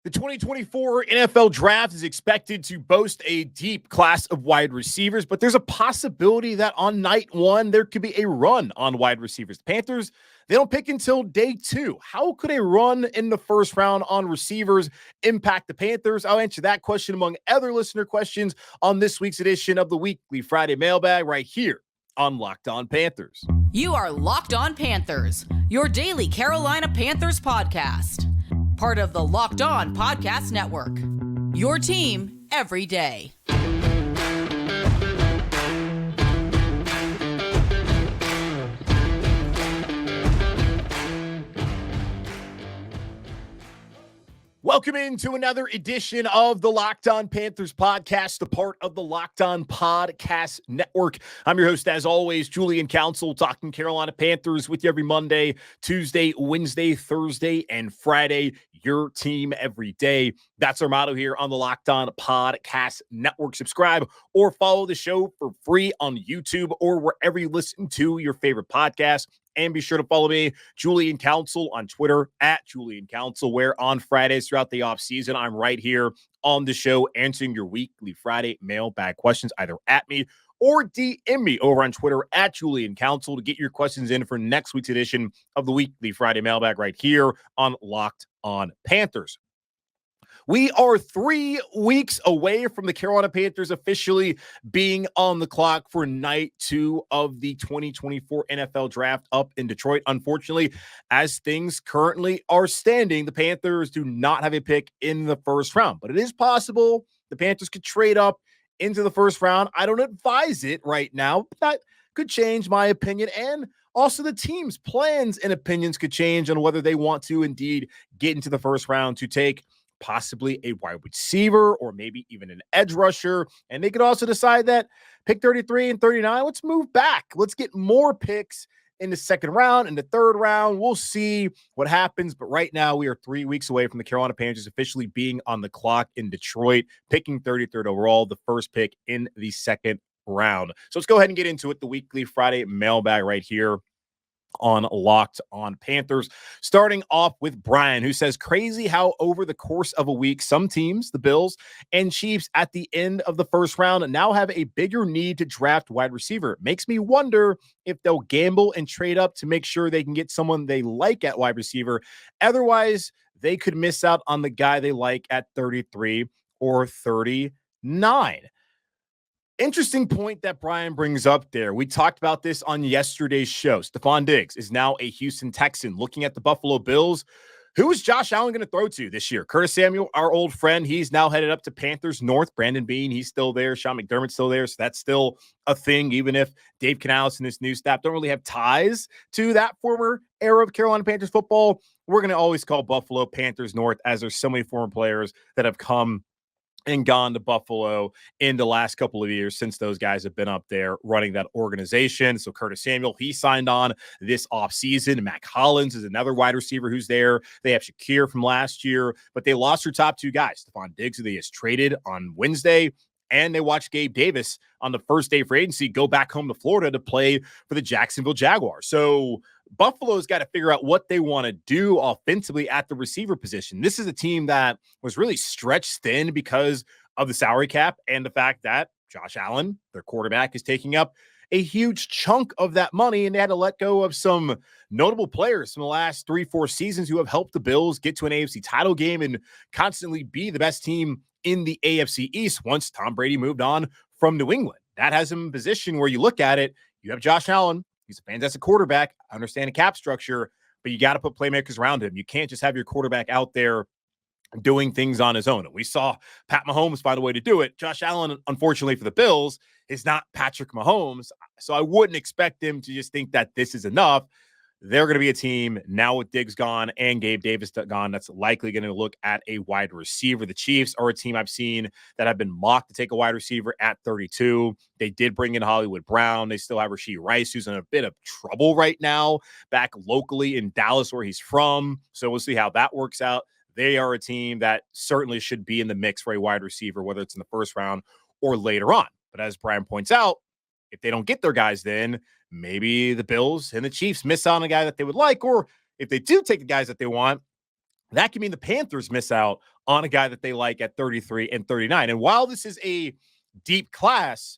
The 2024 NFL Draft is expected to boast a deep class of wide receivers, but there's a possibility that on night one, there could be a run on wide receivers. The Panthers, they don't pick until day 2. How could a run in the first round on receivers impact the Panthers? I'll answer that question among other listener questions on this week's edition of the Weekly Friday Mailbag right here on Locked On Panthers. You are Locked On Panthers, your daily Carolina Panthers podcast. Part of the Locked On Podcast Network. Your team every day. Welcome into another edition of the Locked On Panthers podcast, a part of the Locked On Podcast Network. I'm your host, as always, Julian Council, talking Carolina Panthers with you every Monday, Tuesday, Wednesday, Thursday, and Friday. Your team every day. That's our motto here on the Locked On Podcast Network. Subscribe or follow the show for free on YouTube or wherever you listen to your favorite podcast. And be sure to follow me, Julian Council, on Twitter at Julian Council, where on Fridays throughout the offseason, I'm right here on the show answering your weekly Friday mailbag questions, either at me or DM me over on Twitter at Julian Council to get your questions in for next week's edition of the Weekly Friday Mailbag right here on Locked On Panthers. We are 3 weeks away from the Carolina Panthers officially being on the clock for night 2 of the 2024 NFL Draft up in Detroit. Unfortunately, as things currently are standing, the Panthers do not have a pick in the first round, but it is possible the Panthers could trade up into the first round. I don't advise it right now, but that could change my opinion, and also the team's plans and opinions could change on whether they want to indeed get into the first round to take possibly a wide receiver or maybe even an edge rusher. And they could also decide that pick 33 and 39, let's move back. Let's get more picks in the second round, in the third round. We'll see what happens. But right now, we are 3 weeks away from the Carolina Panthers officially being on the clock in Detroit, picking 33rd overall, the first pick in the second round. So let's go ahead and get into it. The Weekly Friday Mailbag right here on Locked On Panthers. Starting off with Brian, who says, crazy how over the course of a week, some teams, the Bills and Chiefs, at the end of the first round now have a bigger need to draft wide receiver. Makes me wonder if they'll gamble and trade up to make sure they can get someone they like at wide receiver. Otherwise, they could miss out on the guy they like at 33 or 39. Interesting point that Brian brings up there. We talked about this on yesterday's show. Stephon Diggs is now a Houston Texan. Looking at the Buffalo Bills, who is Josh Allen going to throw to this year? Curtis Samuel, our old friend, he's now headed up to Panthers North. Brandon Beane, he's still there. Sean McDermott's still there. So that's still a thing, even if Dave Canales and his new staff don't really have ties to that former era of Carolina Panthers football. We're going to always call Buffalo Panthers North, as there's so many former players that have come and gone to Buffalo in the last couple of years since those guys have been up there running that organization. So Curtis Samuel, he signed on this offseason. Mac Hollins is another wide receiver who's there. They have Shakir from last year, but they lost their top 2 guys. Stephon Diggs, who they just traded on Wednesday, and they watched Gabe Davis on the first day of free agency go back home to Florida to play for the Jacksonville Jaguars. So Buffalo's got to figure out what they want to do offensively at the receiver position. This is a team that was really stretched thin because of the salary cap and the fact that Josh Allen, their quarterback, is taking up a huge chunk of that money, and they had to let go of some notable players from the last 3-4 seasons who have helped the Bills get to an AFC title game and constantly be the best team in the AFC East once Tom Brady moved on from New England. That has him in a position where you look at it, you have Josh Allen. He's a fantastic quarterback. I understand a cap structure, but you got to put playmakers around him. You can't just have your quarterback out there doing things on his own. And we saw Pat Mahomes find a way to do it. Josh Allen, unfortunately for the Bills, is not Patrick Mahomes. So I wouldn't expect him to just think that this is enough. They're going to be a team now with Diggs gone and Gabe Davis gone that's likely going to look at a wide receiver. The Chiefs are a team I've seen that have been mocked to take a wide receiver at 32. They did bring in Hollywood Brown. They still have Rashee Rice, who's in a bit of trouble right now back locally in Dallas, where he's from. So we'll see how that works out. They are a team that certainly should be in the mix for a wide receiver, whether it's in the first round or later on. But as Brian points out, if they don't get their guys, then maybe the Bills and the Chiefs miss out on a guy that they would like, or if they do take the guys that they want, that can mean the Panthers miss out on a guy that they like at 33 and 39. And while this is a deep class,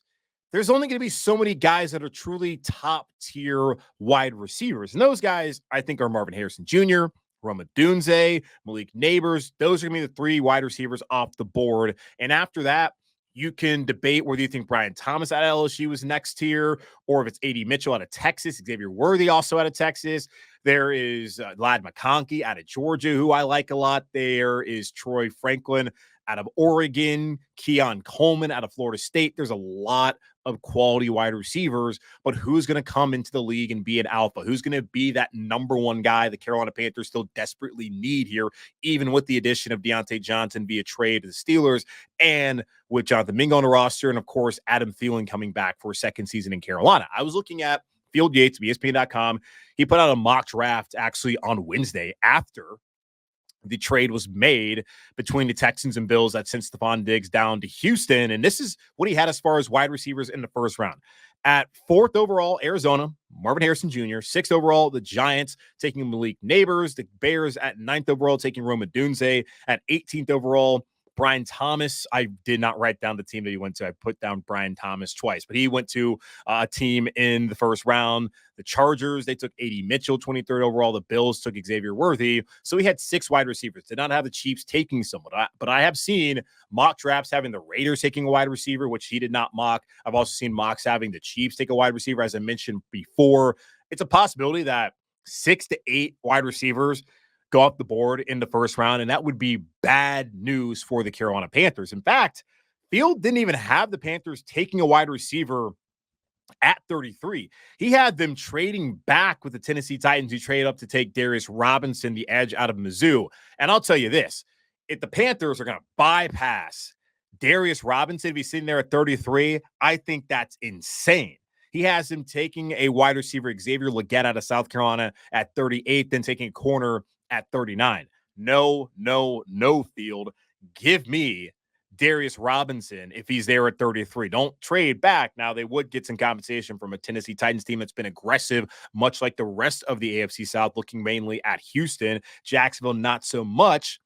there's only going to be so many guys that are truly top tier wide receivers. And those guys, I think, are Marvin Harrison Jr., Roma Dunze, Malik Neighbors. Those are going to be the three wide receivers off the board. And after that, you can debate whether you think Brian Thomas out of LSU was next tier, or if it's A.D. Mitchell out of Texas, Xavier Worthy also out of Texas. There is Ladd McConkey out of Georgia, who I like a lot. There is Troy Franklin out of Oregon, Keon Coleman out of Florida State. There's a lot of quality wide receivers, but who's going to come into the league and be an alpha? Who's going to be that number one guy the Carolina Panthers still desperately need here, even with the addition of Diontae Johnson via trade to the Steelers, and with Jonathan Mingo on the roster, and of course, Adam Thielen coming back for a second season in Carolina. I was looking at Field Yates of ESPN.com. He put out a mock draft actually on Wednesday after the trade was made between the Texans and Bills that sent Stephon Diggs down to Houston. And this is what he had as far as wide receivers in the first round. At 4th overall, Arizona, Marvin Harrison Jr. 6th overall, the Giants taking Malik Neighbors. The Bears at 9th overall taking Roma Dunze. At 18th overall, Brian Thomas. I did not write down the team that he went to. I put down Brian Thomas twice, but he went to a team in the first round. The Chargers, they took A.D. Mitchell, 23rd overall. The Bills took Xavier Worthy. So he had 6 wide receivers. Did not have the Chiefs taking someone, but I have seen mock drafts having the Raiders taking a wide receiver, which he did not mock. I've also seen mocks having the Chiefs take a wide receiver, as I mentioned before. It's a possibility that 6 to 8 wide receivers go off the board in the first round, and that would be bad news for the Carolina Panthers. In fact, Field didn't even have the Panthers taking a wide receiver at 33. He had them trading back with the Tennessee Titans, who traded up to take Darius Robinson, the edge out of Mizzou. And I'll tell you this, if the Panthers are going to bypass Darius Robinson to be sitting there at 33, I think that's insane. He has him taking a wide receiver, Xavier Legette out of South Carolina at 38, then taking a corner at 39. No, Field. Give me Darius Robinson if he's there at 33. Don't trade back. Now, they would get some compensation from a Tennessee Titans team that's been aggressive, much like the rest of the AFC South, looking mainly at Houston. Jacksonville, not so much.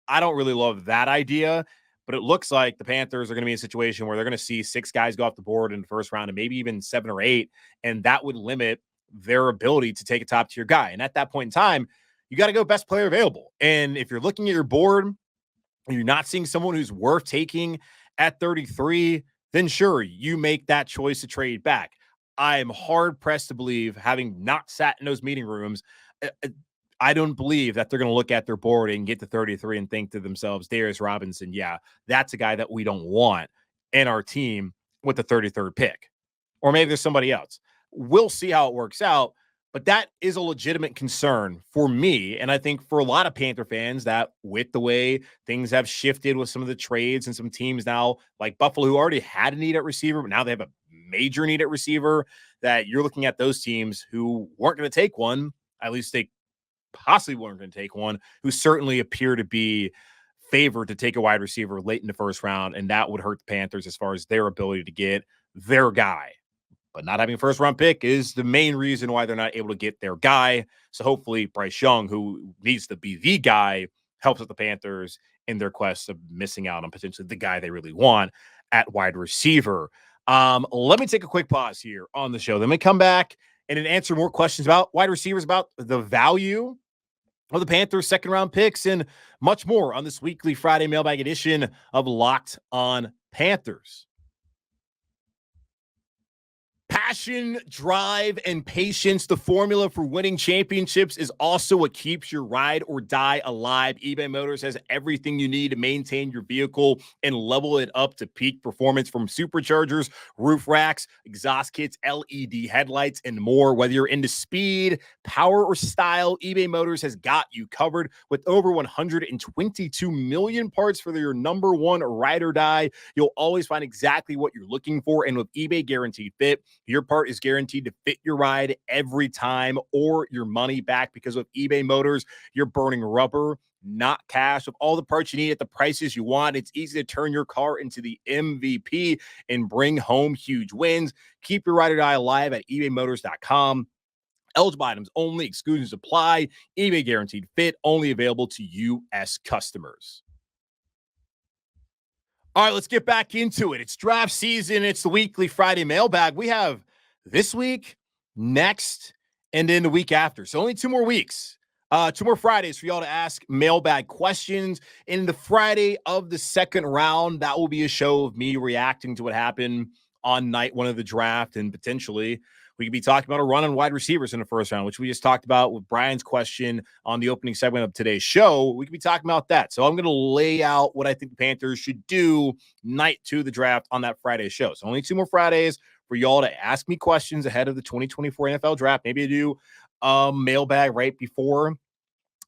I don't really love that idea, but it looks like the Panthers are going to be in a situation where they're going to see 6 guys go off the board in the first round and maybe even 7 or 8, and that would limit their ability to take a top-tier guy. And at that point in time, you got to go best player available. And if you're looking at your board and you're not seeing someone who's worth taking at 33, then sure, you make that choice to trade back. I'm hard-pressed to believe, having not sat in those meeting rooms, I don't believe that they're going to look at their board and get to 33 and think to themselves, Darius Robinson, yeah, that's a guy that we don't want in our team with the 33rd pick. Or maybe there's somebody else. We'll see how it works out. But that is a legitimate concern for me, and I think for a lot of Panther fans, that with the way things have shifted with some of the trades and some teams now, like Buffalo, who already had a need at receiver, but now they have a major need at receiver, that you're looking at those teams who weren't going to take one, at least they possibly weren't going to take one, who certainly appear to be favored to take a wide receiver late in the first round, and that would hurt the Panthers as far as their ability to get their guy. But not having a first-round pick is the main reason why they're not able to get their guy. So hopefully Bryce Young, who needs to be the guy, helps with the Panthers in their quest of missing out on potentially the guy they really want at wide receiver. Let me take a quick pause here on the show. Then we come back and then answer more questions about wide receivers, about the value of the Panthers' second-round picks, and much more on this weekly Friday mailbag edition of Locked on Panthers. Passion, drive, and patience, the formula for winning championships, is also what keeps your ride or die alive. eBay Motors has everything you need to maintain your vehicle and level it up to peak performance, from superchargers, roof racks, exhaust kits, LED headlights, and more. Whether you're into speed, power, or style, eBay Motors has got you covered. With over 122 million parts for your number one ride or die, you'll always find exactly what you're looking for. And with eBay Guaranteed Fit, your part is guaranteed to fit your ride every time, or your money back, because with eBay Motors, you're burning rubber, not cash. With all the parts you need at the prices you want, it's easy to turn your car into the MVP and bring home huge wins. Keep your ride or die alive at ebaymotors.com. Eligible items only, exclusions apply, eBay guaranteed fit, only available to U.S. customers. All right, let's get back into it. It's draft season. It's the weekly Friday mailbag. We have this week, next, and then the week after. So only 2 more weeks. 2 more Fridays for y'all to ask mailbag questions. In the Friday of the second round, that will be a show of me reacting to what happened on night 1 of the draft, and potentially we could be talking about a run on wide receivers in the first round, which we just talked about with Brian's question on the opening segment of today's show. We could be talking about that. So I'm going to lay out what I think the Panthers should do night 2 of the draft on that Friday show. So only 2 more Fridays for y'all to ask me questions ahead of the 2024 NFL draft. Maybe I do a mailbag right before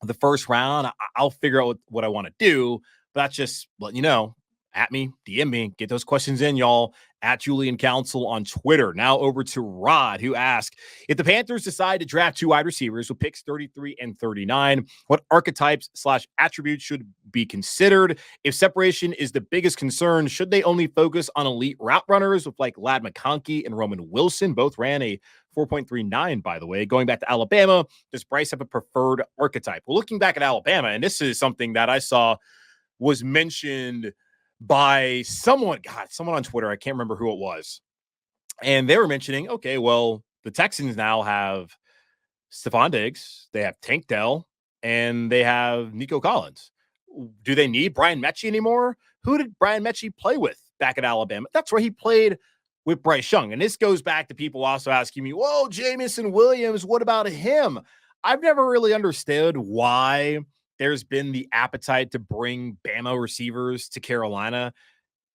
the first round. I'll figure out what I want to do, but that's just letting you know. At me, DM me, get those questions in, y'all, at Julian Council on Twitter. Now over to Rod, who asked, if the Panthers decide to draft 2 wide receivers with picks 33 and 39, what archetypes / attributes should be considered? If separation is the biggest concern, should they only focus on elite route runners with like Ladd McConkey and Roman Wilson? Both ran a 4.39, by the way. Going back to Alabama, does Bryce have a preferred archetype? Well, looking back at Alabama, and this is something that I saw was mentioned by someone on Twitter. I can't remember who it was. And they were mentioning, okay, well, the Texans now have Stephon Diggs, they have Tank Dell, and they have Nico Collins. Do they need Brian Mechie anymore? Who did Brian Mechie play with back at Alabama? That's where he played with Bryce Young. And this goes back to people also asking me, whoa, Jamison Williams, what about him? I've never really understood why there's been the appetite to bring Bama receivers to Carolina.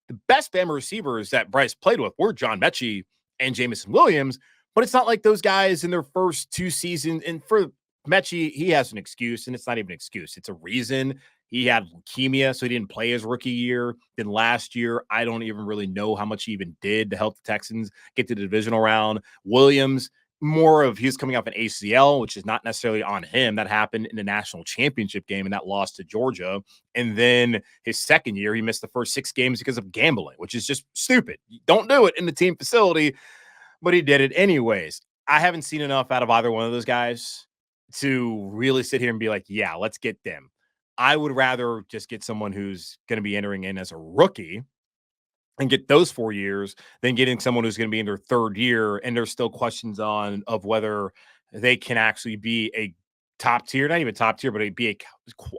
The best Bama receivers that Bryce played with were John Mechie and Jamison Williams, but it's not like those guys in their first 2 seasons. And for Mechie, he has an excuse, and it's not even an excuse. It's a reason. He had leukemia, so he didn't play his rookie year. Then last year, I don't even really know how much he even did to help the Texans get to the divisional round. Williams, more of he's coming off an ACL, which is not necessarily on him. That happened in the national championship game, and that lost to Georgia. And then his second year, he missed the first 6 games because of gambling, which is just stupid. You don't do it in the team facility, but he did it anyways. I haven't seen enough out of either one of those guys to really sit here and be like, yeah, let's get them. I would rather just get someone who's going to be entering in as a rookie and get those 4 years than getting someone who's going to be in their 3rd year. And there's still questions of whether they can actually be a top tier, not even top tier, but be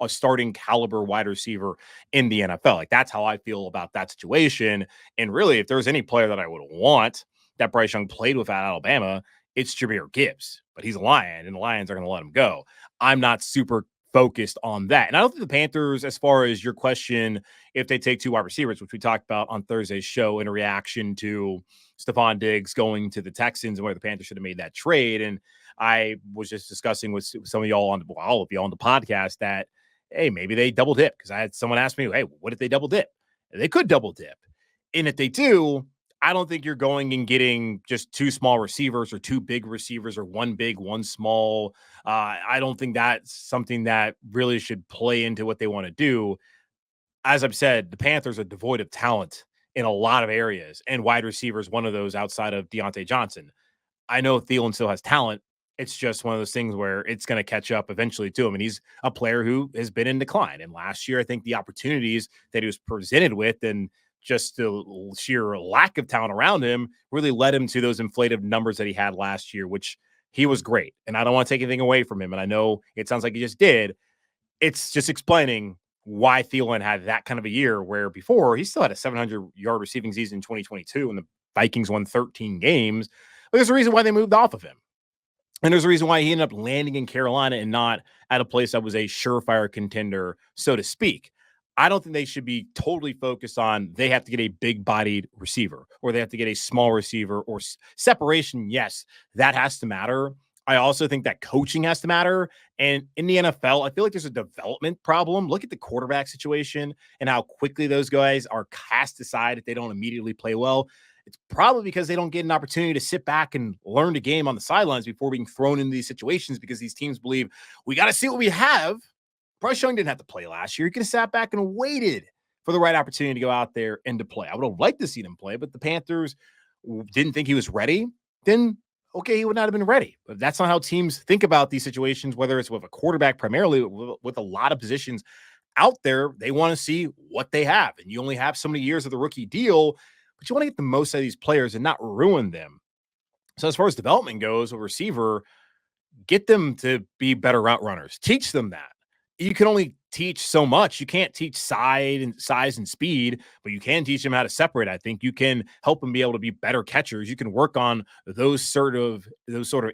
a starting caliber wide receiver in the NFL. Like, that's how I feel about that situation. And really, if there's any player that I would want that Bryce Young played with at Alabama, it's Jahmyr Gibbs, but he's a Lion and the Lions are going to let him go. I'm not super focused on that. And I don't think the Panthers, as far as your question, if they take 2 wide receivers, which we talked about on Thursday's show in a reaction to Stephon Diggs going to the Texans and whether the Panthers should have made that trade. And I was just discussing with some of y'all all of y'all on the podcast that, hey, maybe they double dip, because I had someone ask me, hey, what if they double dip? They could double dip. And if they do, I don't think you're going and getting just 2 small receivers or 2 big receivers or 1 big, 1 small. I don't think that's something that really should play into what they want to do. As I've said, the Panthers are devoid of talent in a lot of areas, and wide receivers, one of those outside of Diontae Johnson. I know Thielen still has talent. It's just one of those things where it's going to catch up eventually to him. And he's a player who has been in decline. And last year, I think the opportunities that he was presented with and just the sheer lack of talent around him really led him to those inflated numbers that he had last year, which he was great. And I don't want to take anything away from him. And I know it sounds like he just did. It's just explaining why Thielen had that kind of a year, where before he still had a 700-yard receiving season in 2022 and the Vikings won 13 games. But there's a reason why they moved off of him. And there's a reason why he ended up landing in Carolina and not at a place that was a surefire contender, so to speak. I don't think they should be totally focused on they have to get a big-bodied receiver or they have to get a small receiver or separation. Yes, that has to matter. I also think that coaching has to matter. And in the NFL, I feel like there's a development problem. Look at the quarterback situation and how quickly those guys are cast aside if they don't immediately play well. It's probably because they don't get an opportunity to sit back and learn the game on the sidelines before being thrown into these situations, because these teams believe we got to see what we have. Bryce Young didn't have to play last year. He could have sat back and waited for the right opportunity to go out there and to play. I would have liked to see him play, but the Panthers didn't think he was ready. Then okay, he would not have been ready. But that's not how teams think about these situations, whether it's with a quarterback, primarily with a lot of positions out there. They want to see what they have. And you only have so many years of the rookie deal, but you want to get the most out of these players and not ruin them. So as far as development goes, a receiver, get them to be better route runners. Teach them that. You can only teach so much. You can't teach size and speed, but you can teach them how to separate. I think you can help them be able to be better catchers. You can work on those sort of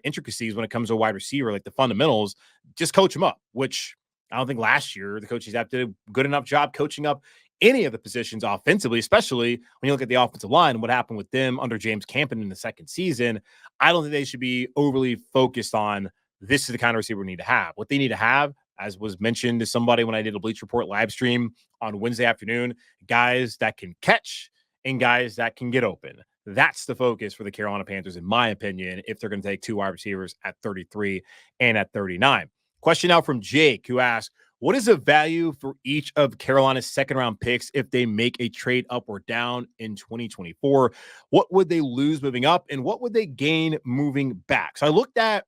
intricacies when it comes to a wide receiver, like the fundamentals. Just coach them up, which I don't think last year the coaches have did a good enough job coaching up any of the positions offensively, especially when you look at the offensive line and what happened with them under James Campen in the second season. I don't think they should be overly focused on this is the kind of receiver we need to have. What they need to have, as was mentioned to somebody when I did a Bleach Report live stream on Wednesday afternoon, guys that can catch and guys that can get open. That's the focus for the Carolina Panthers, in my opinion, if they're going to take two wide receivers at 33 and at 39. Question now from Jake, who asks, what is the value for each of Carolina's second-round picks if they make a trade up or down in 2024? What would they lose moving up, and what would they gain moving back? So I looked at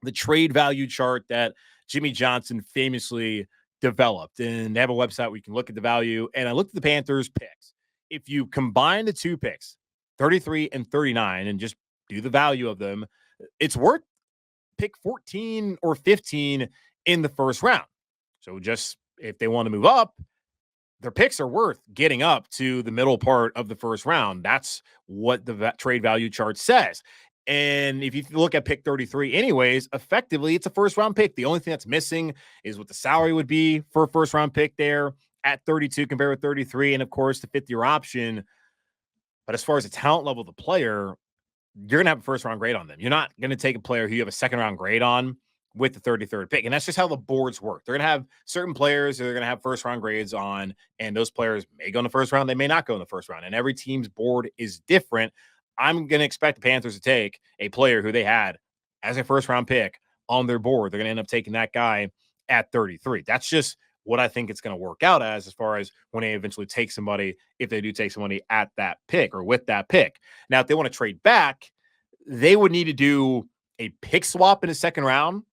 the trade value chart that Jimmy Johnson famously developed, and they have a website where you can look at the value. And I looked at the Panthers picks. If you combine the two picks, 33 and 39, and just do the value of them, it's worth pick 14 or 15 in the first round. So just if they want to move up, their picks are worth getting up to the middle part of the first round. That's what the trade value chart says. And if you look at pick 33 anyways, effectively, it's a first-round pick. The only thing that's missing is what the salary would be for a first-round pick there at 32 compared with 33, and, of course, the fifth-year option. But as far as the talent level of the player, you're going to have a first-round grade on them. You're not going to take a player who you have a second-round grade on with the 33rd pick. And that's just how the boards work. They're going to have certain players that they're going to have first-round grades on, and those players may go in the first round. They may not go in the first round. And every team's board is different. I'm going to expect the Panthers to take a player who they had as a first-round pick on their board. They're going to end up taking that guy at 33. That's just what I think it's going to work out as far as when they eventually take somebody, if they do take somebody at that pick or with that pick. Now, if they want to trade back, they would need to do a pick swap in the second round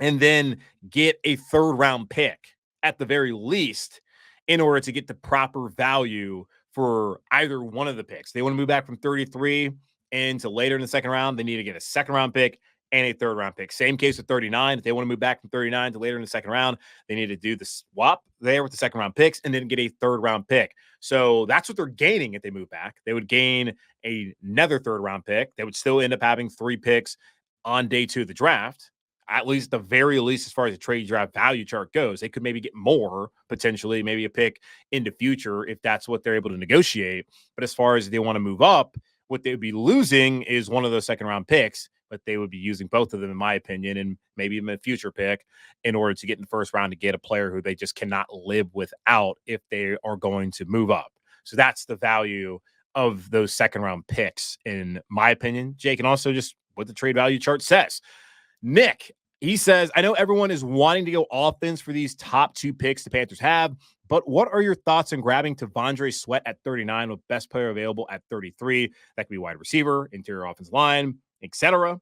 and then get a third-round pick at the very least in order to get the proper value for either one of the picks. They want to move back from 33 into later in the second round. They need to get a second-round pick and a third-round pick. Same case with 39. If they want to move back from 39 to later in the second round, they need to do the swap there with the second-round picks and then get a third-round pick. So that's what they're gaining if they move back. They would gain another third-round pick. They would still end up having 3 picks on day 2 of the draft. At least the very least, as far as the trade draft value chart goes, they could maybe get more potentially, maybe a pick in the future if that's what they're able to negotiate. But as far as they want to move up, what they would be losing is one of those second round picks, but they would be using both of them, in my opinion, and maybe even a future pick in order to get in the first round to get a player who they just cannot live without if they are going to move up. So that's the value of those second round picks, in my opinion, Jake, and also just what the trade value chart says. Nick, he says, I know everyone is wanting to go offense for these top 2 picks the Panthers have, but what are your thoughts on grabbing T'Vondre Sweat at 39 with best player available at 33? That could be wide receiver, interior offensive line, etc.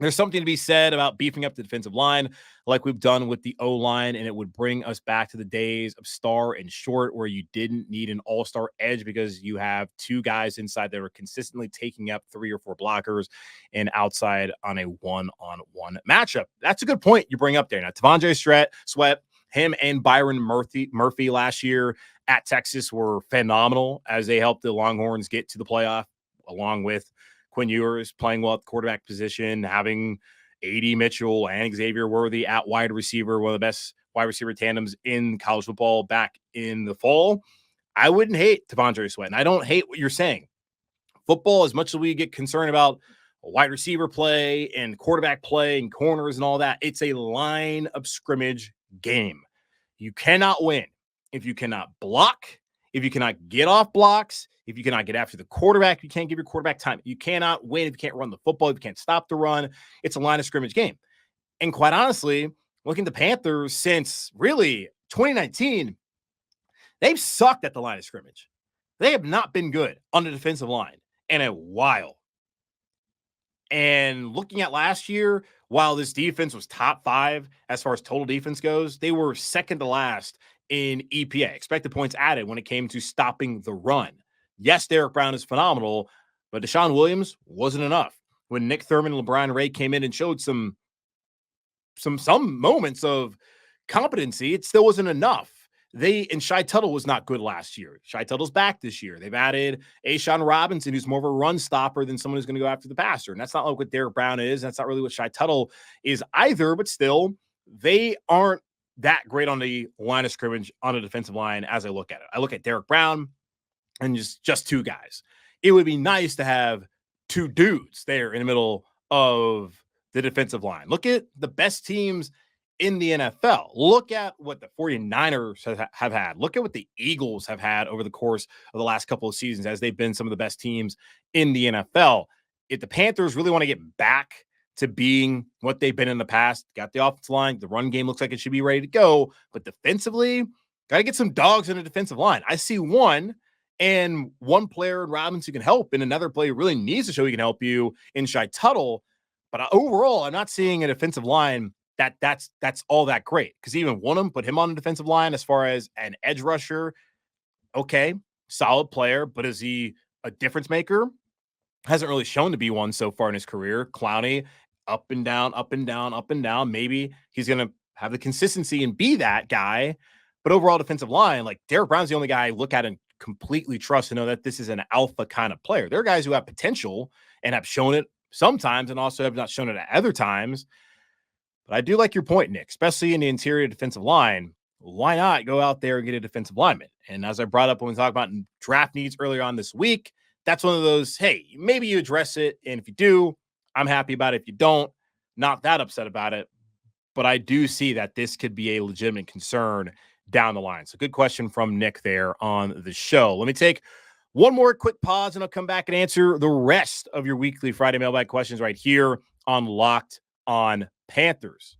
There's something to be said about beefing up the defensive line like we've done with the O-line, and it would bring us back to the days of Star and Short where you didn't need an all-star edge because you have 2 guys inside that are consistently taking up 3 or 4 blockers and outside on a one-on-one matchup. That's a good point you bring up there. Now, T'Vondre Sweat, him and Byron Murphy last year at Texas were phenomenal as they helped the Longhorns get to the playoff, along with Quinn Ewers playing well at the quarterback position, having A.D. Mitchell and Xavier Worthy at wide receiver, one of the best wide receiver tandems in college football back in the fall. I wouldn't hate T'Vondre Sweat, and I don't hate what you're saying. Football, as much as we get concerned about wide receiver play and quarterback play and corners and all that, it's a line of scrimmage game. You cannot win if you cannot block, if you cannot get off blocks, if you cannot get after the quarterback, you can't give your quarterback time. You cannot win if you can't run the football, if you can't stop the run. It's a line of scrimmage game. And quite honestly, looking at the Panthers since really 2019, they've sucked at the line of scrimmage. They have not been good on the defensive line in a while. And looking at last year, while this defense was top 5 as far as total defense goes, they were second to last in EPA, expected points added, when it came to stopping the run. Yes, Derek Brown is phenomenal, but Deshaun Williams wasn't enough. When Nick Thurman and LeBron Ray came in and showed some moments of competency, it still wasn't enough. And Shai Tuttle was not good last year. Shai Tuttle's back this year. They've added Ashawn Robinson, who's more of a run stopper than someone who's going to go after the passer. And that's not like what Derek Brown is. That's not really what Shai Tuttle is either, but still, they aren't that great on the line of scrimmage on a defensive line as I look at it. I look at Derek Brown and just two guys. It would be nice to have two dudes there in the middle of the defensive line. Look at the best teams in the NFL. Look at what the 49ers have had. Look at what the Eagles have had over the course of the last couple of seasons as they've been some of the best teams in the NFL. If the Panthers really want to get back to being what they've been in the past, got the offensive line, the run game looks like it should be ready to go, but defensively, got to get some dogs in the defensive line. I see one player in Robinson can help, and another player really needs to show he can help you in Shai Tuttle. But overall, I'm not seeing a defensive line that's all that great, because even Wonham put him on the defensive line as far as an edge rusher. Okay, solid player, but is he a difference maker? Hasn't really shown to be one so far in his career. Clowney, up and down, up and down, up and down. Maybe he's going to have the consistency and be that guy. But overall defensive line, like Derek Brown's the only guy I look at and completely trust to know that this is an alpha kind of player. There are guys who have potential and have shown it sometimes and also have not shown it at other times. But I do like your point, Nick, especially in the interior defensive line. Why not go out there and get a defensive lineman? And as I brought up when we talked about draft needs earlier on this week, that's one of those, hey, maybe you address it. And if you do, I'm happy about it. If you don't, not that upset about it. But I do see that this could be a legitimate concern down the line. So good question from Nick there on the show. Let me take one more quick pause and I'll come back and answer the rest of your weekly Friday mailbag questions right here on Locked On Panthers.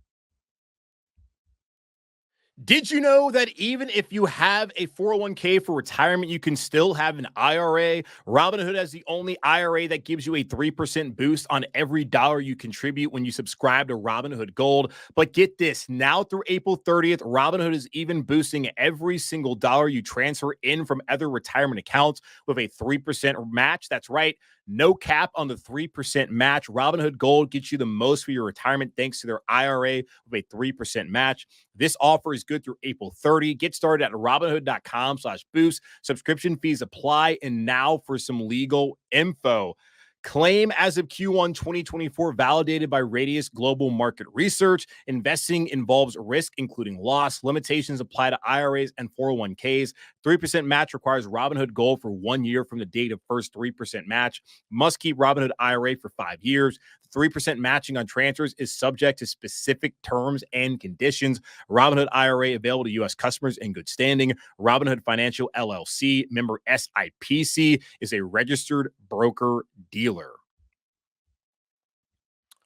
Did you know that even if you have a 401k for retirement, you can still have an IRA? Robinhood has the only IRA that gives you a 3% boost on every dollar you contribute when you subscribe to Robinhood Gold. But get this, now through April 30th, Robinhood is even boosting every single dollar you transfer in from other retirement accounts with a 3% match. That's right. No cap on the 3% match. Robinhood Gold gets you the most for your retirement thanks to their IRA with a 3% match. This offer is good through April 30. Get started at robinhood.com/boost. Subscription fees apply. And now for some legal info. Claim as of Q1 2024, validated by Radius Global Market Research. Investing involves risk, including loss. Limitations apply to IRAs and 401ks. 3% match requires Robinhood Gold for 1 year from the date of first 3% match. Must keep Robinhood IRA for 5 years. 3% matching on transfers is subject to specific terms and conditions. Robinhood IRA available to U.S. customers in good standing. Robinhood Financial LLC, member SIPC, is a registered broker dealer.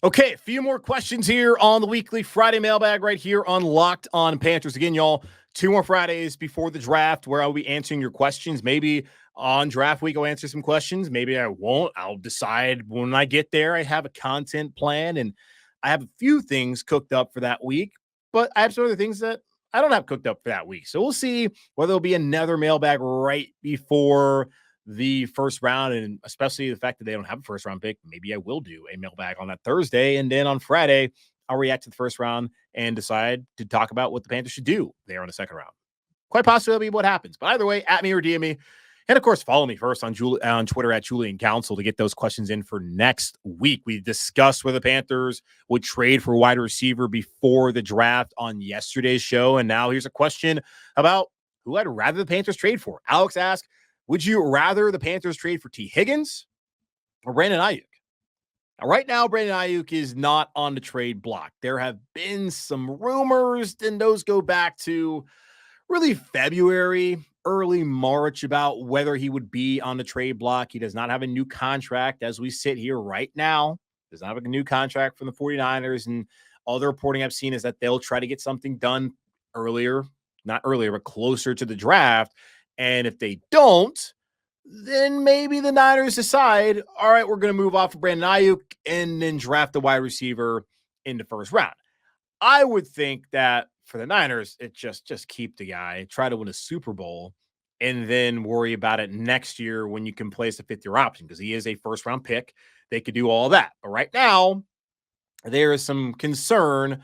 Okay, a few more questions here on the weekly Friday mailbag right here on Locked On Panthers. Again, y'all, 2 more Fridays before the draft where I'll be answering your questions. Maybe on draft week, I'll answer some questions. Maybe I won't. I'll decide when I get there. I have a content plan and I have a few things cooked up for that week, but I have some other things that I don't have cooked up for that week. So we'll see whether there'll be another mailbag right before the first round, and especially the fact that they don't have a first round pick. Maybe I will do a mailbag on that Thursday, and then on Friday I'll react to the first round and decide to talk about what the Panthers should do there on the second round. Quite possibly that'll be what happens. But either way, at me or DM me, and of course follow me first on Twitter at Julian Council to get those questions in for next week. We discussed whether the Panthers would trade for wide receiver before the draft on yesterday's show, and now here's a question about who I'd rather the Panthers trade for. Alex asked, would you rather the Panthers trade for T. Higgins or Brandon Ayuk? Now, right now, Brandon Ayuk is not on the trade block. There have been some rumors, and those go back to really February, early March, about whether he would be on the trade block. He does not have a new contract as we sit here right now. Does not have a new contract from the 49ers, and all the reporting I've seen is that they'll try to get something done earlier, not earlier, but closer to the draft. And if they don't, then maybe the Niners decide, all right, we're going to move off of Brandon Ayuk and then draft a wide receiver in the first round. I would think that for the Niners, it just keep the guy, try to win a Super Bowl, and then worry about it next year when you can place a fifth-year option because he is a first-round pick. They could do all that. But right now, there is some concern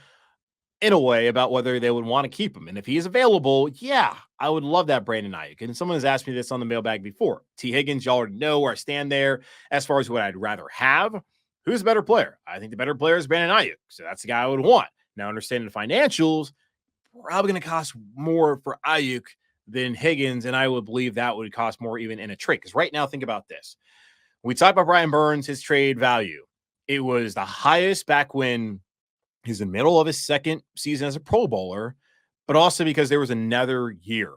in a way about whether they would want to keep him. And if he is available, yeah, I would love that Brandon Ayuk. And someone has asked me this on the mailbag before. T. Higgins, y'all already know where I stand there as far as what I'd rather have. Who's a better player? I think the better player is Brandon Ayuk. So that's the guy I would want. Now, understanding the financials, probably going to cost more for Ayuk than Higgins. And I would believe that would cost more even in a trade. Because right now, think about this. When we talk about Brian Burns, his trade value, it was the highest back when he's in the middle of his second season as a Pro Bowler, but also because there was another year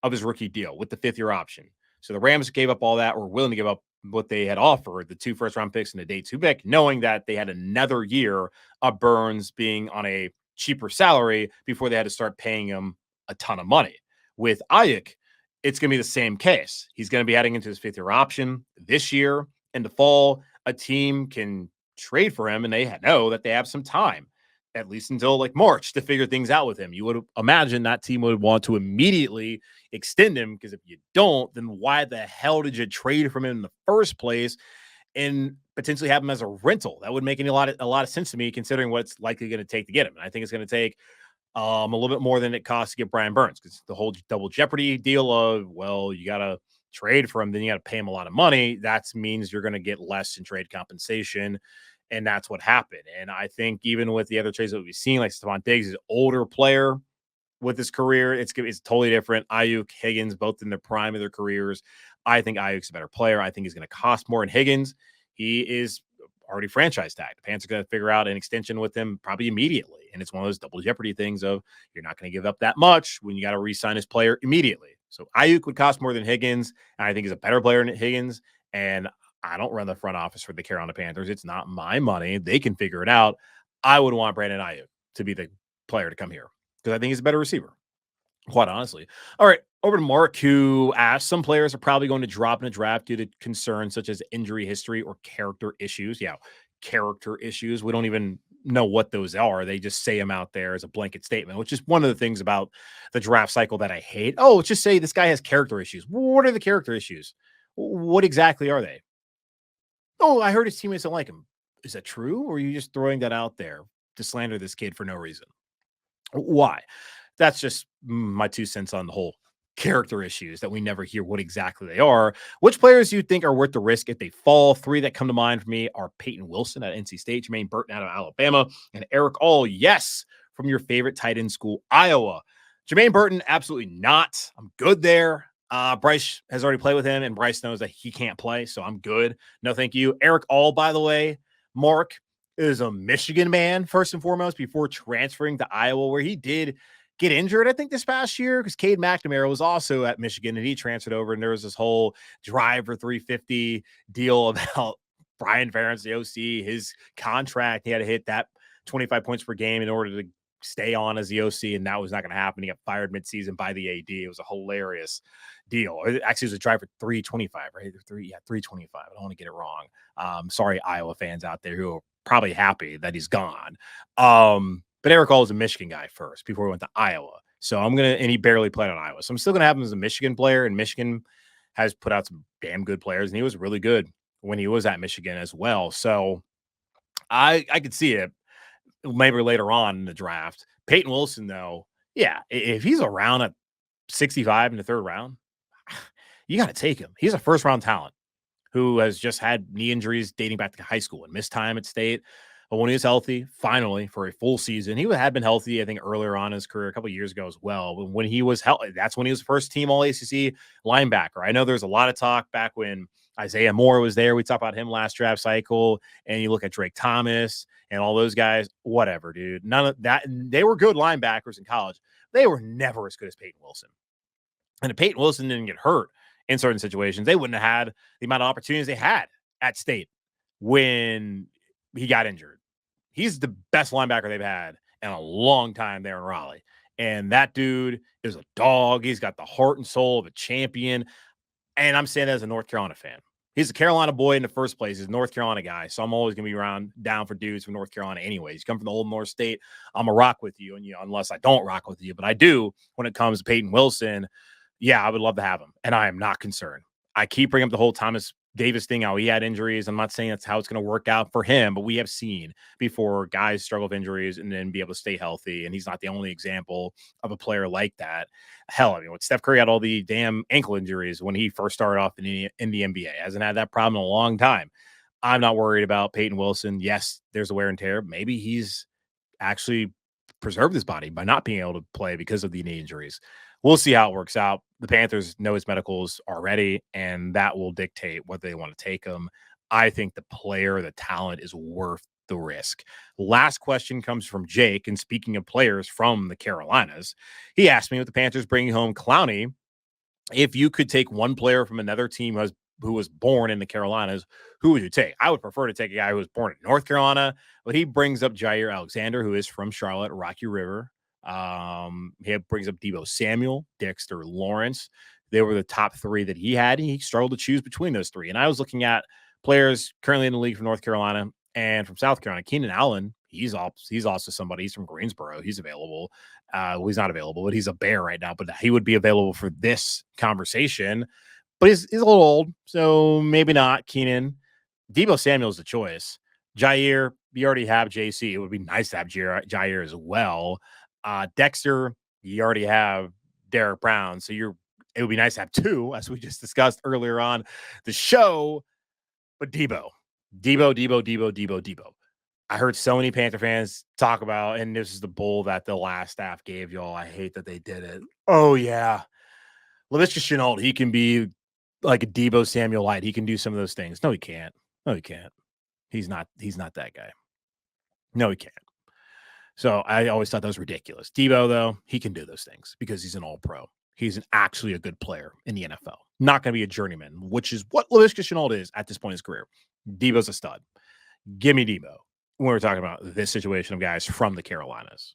of his rookie deal with the fifth-year option. So the Rams gave up all that, or willing to give up what they had offered, the 2 first-round picks and the day 2 pick, knowing that they had another year of Burns being on a cheaper salary before they had to start paying him a ton of money. With Ayuk, it's going to be the same case. He's going to be heading into his fifth-year option this year. In the fall, a team can trade for him, and they know that they have some time, at least until like March, to figure things out with him. You would imagine that team would want to immediately extend him, because if you don't, then why the hell did you trade from him in the first place and potentially have him as a rental? That would make a lot of sense to me, considering what it's likely going to take to get him. And I think it's going to take a little bit more than it costs to get Brian Burns, because the whole double jeopardy deal of, well, you got to trade for him, then you got to pay him a lot of money. That means you're going to get less in trade compensation. And that's what happened. And I think even with the other trades that we've seen, like Stephon Diggs is an older player with his career. It's totally different. Ayuk, Higgins, both in the prime of their careers. I think Ayuk's a better player. I think he's going to cost more than Higgins. He is already franchise tagged. The Panthers are going to figure out an extension with him probably immediately. And it's one of those double jeopardy things of, you're not going to give up that much when you got to re-sign his player immediately. So Ayuk would cost more than Higgins, and I think he's a better player than Higgins. And I don't run the front office for the Carolina Panthers. It's not my money. They can figure it out. I would want Brandon Ayuk to be the player to come here, because I think he's a better receiver, quite honestly. All right, over to Mark, who asked, some players are probably going to drop in a draft due to concerns such as injury history or character issues. Yeah, character issues. We don't even know what those are. They just say them out there as a blanket statement, which is one of the things about the draft cycle that I hate. Oh, let's just say this guy has character issues. What are the character issues? What exactly are they? Oh, I heard his teammates don't like him. Is that true? Or are you just throwing that out there to slander this kid for no reason? Why? That's just my 2 cents on the whole character issues that we never hear what exactly they are. Which players do you think are worth the risk if they fall? 3 that come to mind for me are Peyton Wilson at NC State, Jermaine Burton out of Alabama, and Eric All, yes, from your favorite tight end school, Iowa. Jermaine Burton, absolutely not. I'm good there. Bryce has already played with him, and Bryce knows that he can't play, so I'm good. No, thank you. Eric All, by the way, Mark, is a Michigan man, first and foremost, before transferring to Iowa, where he did get injured, I think, this past year, because Cade McNamara was also at Michigan, and he transferred over, and there was this whole drive for 350 deal about Brian Ferentz, the OC, his contract. He had to hit that 25 points per game in order to stay on as the OC, and that was not going to happen. He got fired midseason by the AD. It was a hilarious deal. Actually, it was a drive for 325, right? 325. I don't want to get it wrong. Sorry, Iowa fans out there who are probably happy that he's gone. But Eric All was a Michigan guy first before he went to Iowa. So and he barely played on Iowa. So I'm still going to have him as a Michigan player, and Michigan has put out some damn good players, and he was really good when he was at Michigan as well. So I could see it maybe later on in the draft. Peyton Wilson, though, yeah, if he's around at 65 in the 3rd round, you got to take him. He's a first-round talent who has just had knee injuries dating back to high school and missed time at State. But when he was healthy, finally, for a full season, he had been healthy, I think, earlier on in his career, a couple of years ago as well. But when he was healthy, that's when he was first-team All-ACC linebacker. I know there's a lot of talk back when Isaiah Moore was there. We talked about him last draft cycle, and you look at Drake Thomas and all those guys. Whatever, dude. None of that. They were good linebackers in college. They were never as good as Peyton Wilson. And if Peyton Wilson didn't get hurt in certain situations, they wouldn't have had the amount of opportunities they had at State when he got injured. He's the best linebacker they've had in a long time there in Raleigh. And that dude is a dog. He's got the heart and soul of a champion. And I'm saying that as a North Carolina fan. He's a Carolina boy in the first place. He's a North Carolina guy. So I'm always going to be down for dudes from North Carolina anyways. You come from the old North State, I'm a rock with you. And, unless I don't rock with you, but I do when it comes to Peyton Wilson. Yeah, I would love to have him. And I am not concerned. I keep bringing up the whole Thomas Davis thing, how he had injuries. I'm not saying that's how it's going to work out for him, but we have seen before guys struggle with injuries and then be able to stay healthy. And he's not the only example of a player like that. Hell, I mean, when Steph Curry had all the damn ankle injuries when he first started off in the NBA, hasn't had that problem in a long time. I'm not worried about Peyton Wilson. Yes, there's a wear and tear. Maybe he's actually preserved his body by not being able to play because of the knee injuries. We'll see how it works out. The Panthers know his medicals already, and that will dictate whether they want to take him. I think the player, the talent is worth the risk. Last question comes from Jake, and speaking of players from the Carolinas, he asked me with the Panthers bringing home Clowney, if you could take one player from another team who was born in the Carolinas, who would you take? I would prefer to take a guy who was born in North Carolina, but he brings up Jair Alexander, who is from Charlotte, Rocky River. He brings up Deebo Samuel, Dexter Lawrence. They were the top three that he had. He struggled to choose between those three. And I was looking at players currently in the league from North Carolina and from South Carolina. Keenan Allen, he's also somebody. He's from Greensboro. He's available. He's not available, but he's a Bear right now. But he would be available for this conversation. But he's a little old, so maybe not Keenan. Deebo Samuel's the choice. Jair, you already have JC. It would be nice to have Jair as well. Dexter, you already have Derek Brown, so it would be nice to have two, as we just discussed earlier on the show. But Deebo. I heard so many Panther fans talk about, and this is the bull that the last staff gave y'all. I hate that they did it. Oh yeah, Laviska Shenault, he can be like a Deebo Samuel light. He can do some of those things. No, he can't. He's not that guy. No, he can't. So I always thought that was ridiculous. Deebo, though, he can do those things because he's an all-pro. He's actually a good player in the NFL. Not going to be a journeyman, which is what Laviska Shenault is at this point in his career. Deebo's a stud. Give me Deebo when we're talking about this situation of guys from the Carolinas.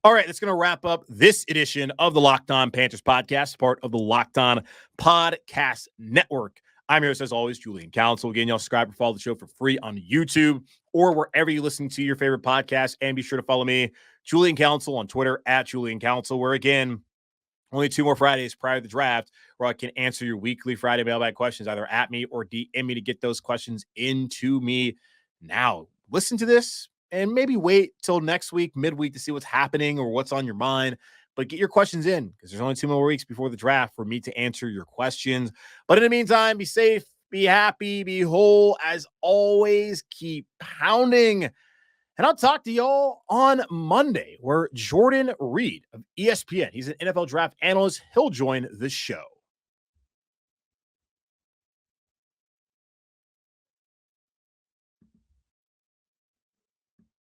All right, that's going to wrap up this edition of the Locked On Panthers podcast, part of the Locked On Podcast Network. I'm your host, as always, Julian Council. Again, y'all subscribe and follow the show for free on YouTube or wherever you listen to your favorite podcast. And be sure to follow me, Julian Council, on Twitter at Julian Council, where, again, only 2 more Fridays prior to the draft where I can answer your weekly Friday mailbag questions, either at me or DM me to get those questions into me now. Listen to this and maybe wait till next week, midweek, to see what's happening or what's on your mind. But get your questions in because there's only 2 more weeks before the draft for me to answer your questions. But in the meantime, be safe, be happy, be whole. As always, keep pounding. And I'll talk to y'all on Monday, where Jordan Reed of ESPN, he's an NFL draft analyst, he'll join the show.